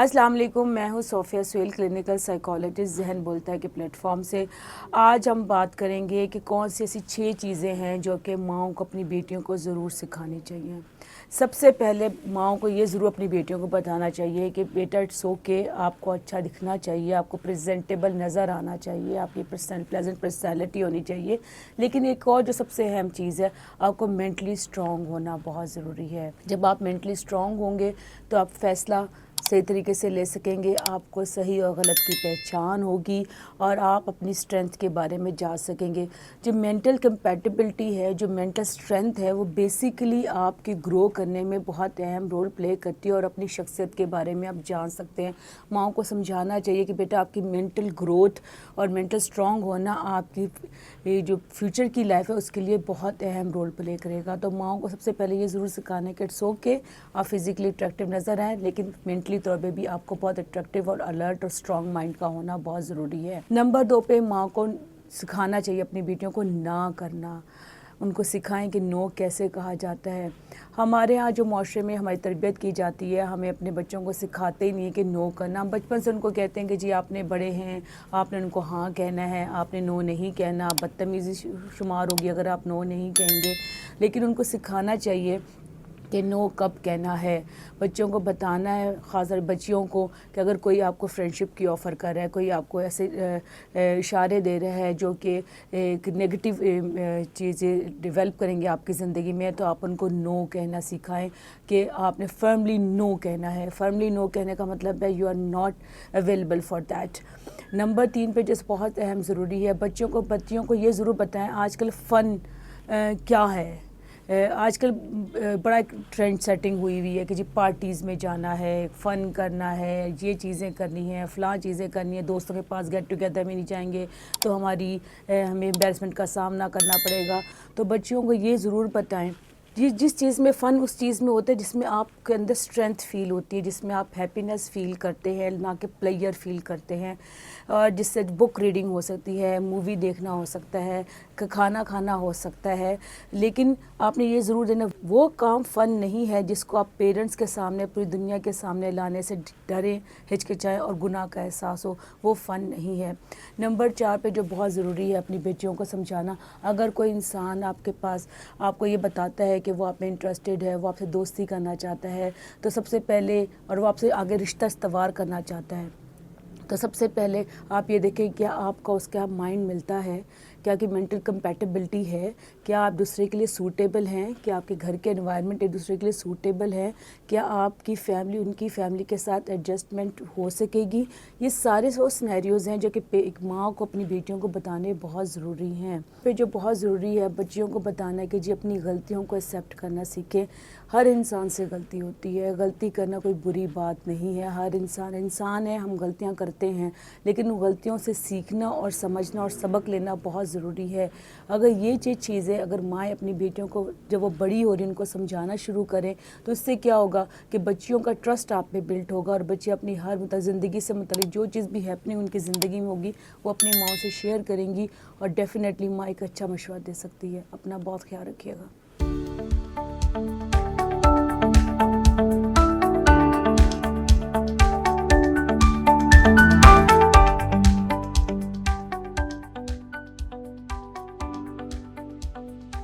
अस्सलाम वालेकुम, मैं हूँ सोफिया सुहेल, क्लिनिकल साइकोलॉजिस्ट जहन बोलता है कि प्लेटफॉर्म से। आज हम बात करेंगे कि कौन सी ऐसी 6 चीज़ें हैं जो कि माँओं को अपनी बेटियों को ज़रूर सिखानी चाहिए। सबसे पहले माँओं को ये ज़रूर अपनी बेटियों को बताना चाहिए कि बेटा इट्स ओके, आपको अच्छा दिखना चाहिए, आपको प्रेजेंटेबल नज़र आना चाहिए, आपकी प्लेजेंट पर्सनैलिटी होनी चाहिए। लेकिन एक और जो सबसे अहम चीज़ है, आपको मेंटली स्ट्रॉन्ग होना बहुत ज़रूरी है। जब आप मेंटली स्ट्रॉन्ग होंगे तो आप फैसला सही तरीके से ले सकेंगे, आपको सही और गलत की पहचान होगी और आप अपनी स्ट्रेंथ के बारे में जा सकेंगे। जो मेंटल कंपैटिबिलिटी है, जो मेंटल स्ट्रेंथ है, वो बेसिकली आपके ग्रो करने में बहुत अहम रोल प्ले करती है और अपनी शख्सियत के बारे में आप जान सकते हैं। माँओं को समझाना चाहिए कि बेटा आपकी मेंटल ग्रोथ और मेंटल स्ट्रॉन्ग होना आपकी जो फ्यूचर की लाइफ है उसके लिए बहुत अहम रोल प्ले करेगा। तो माँओं को सबसे पहले ये ज़रूर सिखाना है कि इट्स ओके, आप फिज़िकली अट्रैक्टिव नज़र आएँ, लेकिन मेंटली तौर पे भी आपको बहुत अट्रैक्टिव और अलर्ट और स्ट्रॉन्ग माइंड का होना बहुत ज़रूरी है। नंबर 2 पे माँ को सिखाना चाहिए अपनी बेटियों को ना करना। उनको सिखाएं कि नो कैसे कहा जाता है। हमारे यहाँ जो माशरे में हमारी तरबियत की जाती है, हमें अपने बच्चों को सिखाते ही नहीं है कि नो करना। हम बचपन से उनको कहते हैं कि जी आपने बड़े हैं, आपने उनको हाँ कहना है, आपने नो नहीं कहना। बदतमीज़ी शुमार होगी अगर आप नो नहीं कहेंगे। लेकिन उनको सिखाना चाहिए कि नो कब कहना है। बच्चों को बताना है, ख़ासकर बच्चियों को, कि अगर कोई आपको फ्रेंडशिप की ऑफ़र कर रहा है, कोई आपको ऐसे इशारे दे रहा है जो कि एक नेगेटिव चीज़ें डेवलप करेंगे आपकी ज़िंदगी में, तो आप उनको नो कहना सिखाएं कि आपने फर्मली नो कहना है। फर्मली नो कहने का मतलब है you are not available for that. Number 3 पे जिस बहुत अहम ज़रूरी है, बच्चियों को ये ज़रूर बताएं आजकल फ़न क्या है। आजकल बड़ा एक ट्रेंड सेटिंग हुई है कि जी पार्टीज़ में जाना है, फ़न करना है, ये चीज़ें करनी है, फ़लाँ चीज़ें करनी है, दोस्तों के पास गेट टुगेदर में नहीं जाएंगे तो हमें एम्बैरसमेंट का सामना करना पड़ेगा। तो बच्चियों को ये ज़रूर बताएं जिस चीज़ में फ़न उस चीज़ में होता है जिसमें आपके अंदर स्ट्रेंथ फील होती है, जिसमें आप हैप्पीनेस फील करते हैं, ना कि प्लेयर फील करते हैं। और जिससे बुक रीडिंग हो सकती है, मूवी देखना हो सकता है, खाना खाना हो सकता है। लेकिन आपने ये ज़रूर देना, वो काम फ़न नहीं है जिसको आप पेरेंट्स के सामने, पूरी दुनिया के सामने लाने से डरें, हिचकिचाएं और गुनाह का एहसास हो, वो फ़न नहीं है। नंबर 4 पे जो बहुत ज़रूरी है अपनी बेटियों को समझाना, अगर कोई इंसान आपके पास आपको ये बताता है कि वो आप में इंटरेस्टेड है, वो आपसे दोस्ती करना चाहता है, तो सबसे पहले, और वो आपसे आगे रिश्ता इस्तवार करना चाहता है, तो सबसे पहले आप ये देखें क्या आपका उसका माइंड मिलता है, क्या कि मेंटल कंपैटिबिलिटी है, क्या आप दूसरे के लिए सूटेबल हैं, क्या आपके घर के एनवायरनमेंट एक दूसरे के लिए सूटेबल है, क्या आपकी फैमिली उनकी फैमिली के साथ एडजस्टमेंट हो सकेगी। ये सारे वो सिनेरियोज़ हैं जो कि एक माँ को अपनी बेटियों को बताने बहुत ज़रूरी हैं। फिर जो बहुत ज़रूरी है बच्चियों को बताना है कि जी अपनी गलतियों को एक्सेप्ट करना सीखें। हर इंसान से गलती होती है, गलती करना कोई बुरी बात नहीं है। हर इंसान है, हम गलतियाँ करते हैं, लेकिन उन गलतियों से सीखना और समझना और सबक लेना बहुत ज़रूरी है। अगर ये चीज़ें अगर माएँ अपनी बेटियों को जब वो बड़ी हो रही उनको समझाना शुरू करें, तो इससे क्या होगा कि बच्चियों का ट्रस्ट आप पे बिल्ड होगा और बच्चे अपनी हर ज़िंदगी से मतलब जो चीज़ भी हैपनिंग उनकी ज़िंदगी में होगी वो अपनी माँ से शेयर करेंगी और डेफिनेटली माँ एक अच्छा मशवरा दे सकती है। अपना बहुत ख्याल रखिएगा।